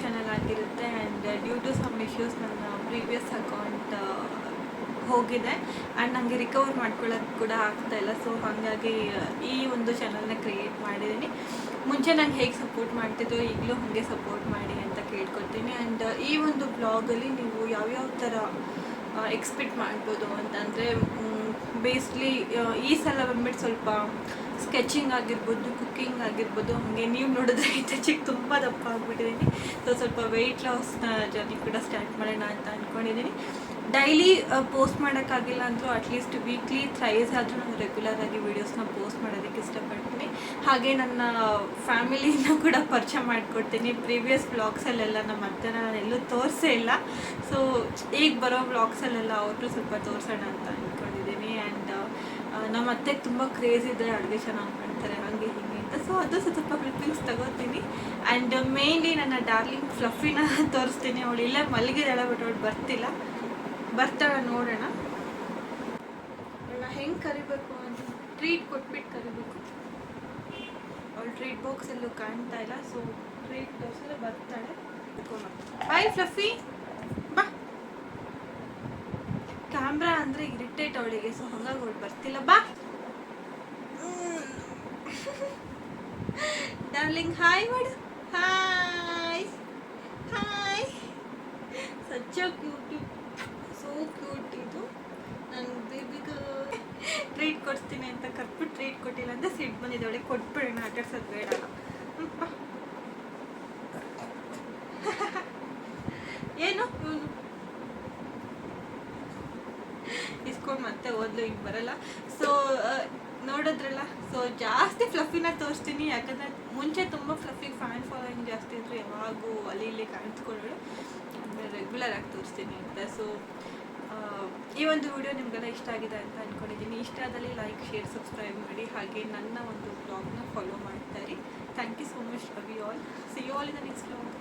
Channel ಆಗಿರುತ್ತೆ. And due to some issues ನನ್ನ previous account ಹೋಗಿದೆ ಆ್ಯಂಡ್ ನನಗೆ ರಿಕವರ್ ಮಾಡ್ಕೊಳ್ಳೋಕ್ಕೆ ಕೂಡ ಆಗ್ತಾಯಿಲ್ಲ. ಸೊ ಹಾಗಾಗಿ ಈ ಒಂದು ಚಾನಲ್ನ ಕ್ರಿಯೇಟ್ ಮಾಡಿದ್ದೀನಿ. ಮುಂಚೆ ನಂಗೆ ಹೇಗೆ ಸಪೋರ್ಟ್ ಮಾಡ್ತಿದ್ದೋ ಈಗಲೂ ಹಾಗೆ ಸಪೋರ್ಟ್ ಮಾಡಿ ಅಂತ ಕೇಳ್ಕೊತೀನಿ. ಆ್ಯಂಡ್ ಈ ಒಂದು ಬ್ಲಾಗಲ್ಲಿ ನೀವು ಯಾವ್ಯಾವ ಥರ ಎಕ್ಸ್ಪೆಕ್ಟ್ ಮಾಡ್ಬೋದು ಅಂತಂದರೆ ಬೇಸ್ಲಿ ಈ ಸಲ ಬಂದ್ಬಿಟ್ಟು ಸ್ವಲ್ಪ ಸ್ಕೆಚಿಂಗ್ ಆಗಿರ್ಬೋದು, ಕುಕ್ಕಿಂಗ್ ಆಗಿರ್ಬೋದು. ಹಾಗೆ ನೀವು ನೋಡಿದ್ರೆ ಇತ್ತೀಚೆಗೆ ತುಂಬ ದಪ್ಪ ಆಗಿಬಿಟ್ಟಿದ್ದೀನಿ. ಸೊ ಸ್ವಲ್ಪ ವೆಯ್ಟ್ ಲಾಸ್ನ ಜರ್ನಿ ಕೂಡ ಸ್ಟಾರ್ಟ್ ಮಾಡೋಣ ಅಂತ ಅಂದ್ಕೊಂಡಿದ್ದೀನಿ. ಡೈಲಿ ಪೋಸ್ಟ್ ಮಾಡೋಕ್ಕಾಗಿಲ್ಲ ಅಂದರೂ ಅಟ್ಲೀಸ್ಟ್ ವೀಕ್ಲಿ ಥ್ರೈಸ್ ಆದರೂ ನಾನು ರೆಗ್ಯುಲರ್ ಆಗಿ ವೀಡಿಯೋಸ್ನ ಪೋಸ್ಟ್ ಮಾಡೋದಕ್ಕೆ ಇಷ್ಟಪಡ್ತೀನಿ. ಹಾಗೆ ನನ್ನ ಫ್ಯಾಮಿಲಿನ ಕೂಡ ಪರಿಚಯ ಮಾಡಿಕೊಡ್ತೀನಿ. ಪ್ರೀವಿಯಸ್ ವ್ಲಾಗ್ಸಲ್ಲೆಲ್ಲ ನಮ್ಮ ಅತ್ತೆನ ನಾನು ಎಲ್ಲೂ ತೋರಿಸೇ ಇಲ್ಲ. ಸೊ ಈಗ ಬರೋ ವ್ಲಾಗ್ಸಲ್ಲೆಲ್ಲ ಅವ್ರನ್ನೂ ಸ್ವಲ್ಪ ತೋರಿಸೋಣ ಅಂತ ಅಂದ್ಕೊಂಡಿದ್ದೀನಿ. ಆ್ಯಂಡ್ ನಮ್ಮ ಅತ್ತೆಗೆ ತುಂಬ ಕ್ರೇಜ್ ಇದೆ, ಅಡುಗೆ ಚೆನ್ನಾಗಿ ಮಾಡ್ತಾರೆ ಹಾಗೆ ಹೀಗೆ ಅಂತ. ಸೊ ಅದು ಸ್ವಲ್ಪ ಕ್ಲಿಪ್ಪಿಂಗ್ಸ್ ತಗೋತೀನಿ. ಆ್ಯಂಡ್ ಮೇಯ್ನ್ಲಿ ನನ್ನ ಡಾರ್ಲಿಂಗ್ ಫ್ಲಫಿನ ತೋರಿಸ್ತೀನಿ. ಅವಳು ಇಲ್ಲೇ ಮಲಗಿದಾಳೆ, ಬಟ್ ಅವಳು ಬರ್ತಾಳೆ ನೋಡೋಣ. ಅವಳನ್ನ ಹೆಂಗೆ ಕರಿಬೇಕು ಅಂತ ಟ್ರೀಟ್ ಕೊಟ್ಬಿಟ್ಟು ಕರಿಬೇಕು. ಅವಳು ಟ್ರೀಟ್ ಬಾಕ್ಸ್ ಎಲ್ಲೂ ಕಾಣ್ತಾ ಇಲ್ಲ. ಸೊ ಟ್ರೀಟ್ ತೋರಿಸಿದ್ರೆ ಬರ್ತಾಳೆ. ಬಾಯ್ ಫ್ಲಫಿ, ಬಾ. ಕ್ಯಾಮ್ರಾ ಅಂದರೆ ಇರಿಟೇಟ್ ಅವಳಿಗೆ, ಸೊ ಹಂಗಾಗಿ ಅವಳು ಬರ್ತಿಲ್ಲ. ಬಾ ಡಾರ್ಲಿಂಗ್, ಹಾಯ್ ಮಾಡು. Hi hi. Such a cute, so cute. ಇದು ನನ್ನ ಬೇಬಿಗೆ ಟ್ರೀಟ್ ಕೊಡ್ತೀನಿ ಅಂತ ಕರ್ಬಿಟ್ಟು ಟ್ರೀಟ್ ಕೊಟ್ಟಿಲ್ಲ ಅಂತ ಸಿಟ್ಟು ಬಂದಿದೆ ಅವಳಿಗೆ. ಕೊಟ್ಬಿಡೋಣ, ಆಟಾಡ್ಸೋದು ಬೇಡ. ಏನು ಇವನು ಇಸ್ಕೊಂಡು ಮತ್ತೆ ಓದ್ಲು, ಈಗ ಬರಲ್ಲ. ಸೊ ನೋಡಿದ್ರಲ್ಲ, ಸೊ ಜಾಸ್ತಿ ಫ್ಲಫಿನ ತೋರಿಸ್ತೀನಿ. ಯಾಕಂದರೆ ಮುಂಚೆ ತುಂಬ ಫ್ಲಫಿಗೆ ಫ್ಯಾನ್ ಫಾಲೋಯಿಂಗ್ ಜಾಸ್ತಿ ಇದ್ರು, ಯಾವಾಗೂ ಅಲ್ಲಿ ಇಲ್ಲಿ ಕಾಣಿಸ್ಕೊಳ್ಳೋಳು. ಆಮೇಲೆ ರೆಗ್ಯುಲರ್ ಆಗಿ ತೋರಿಸ್ತೀನಿ ಅಂತ. ಸೊ ಈ ಒಂದು ವಿಡಿಯೋ ನಿಮಗೆಲ್ಲ ಇಷ್ಟ ಆಗಿದೆ ಅಂತ ಅಂದ್ಕೊಂಡಿದ್ದೀನಿ. ಇಷ್ಟ ಆದಲ್ಲಿ ಲೈಕ್, ಶೇರ್, ಸಬ್ಸ್ಕ್ರೈಬ್ ಮಾಡಿ. ಹಾಗೆ ನನ್ನ ಒಂದು ಬ್ಲಾಗ್ನ ಫಾಲೋ ಮಾಡ್ತಾ ಇರಿ. Thank you so much. Love you all. See you all in the next blog.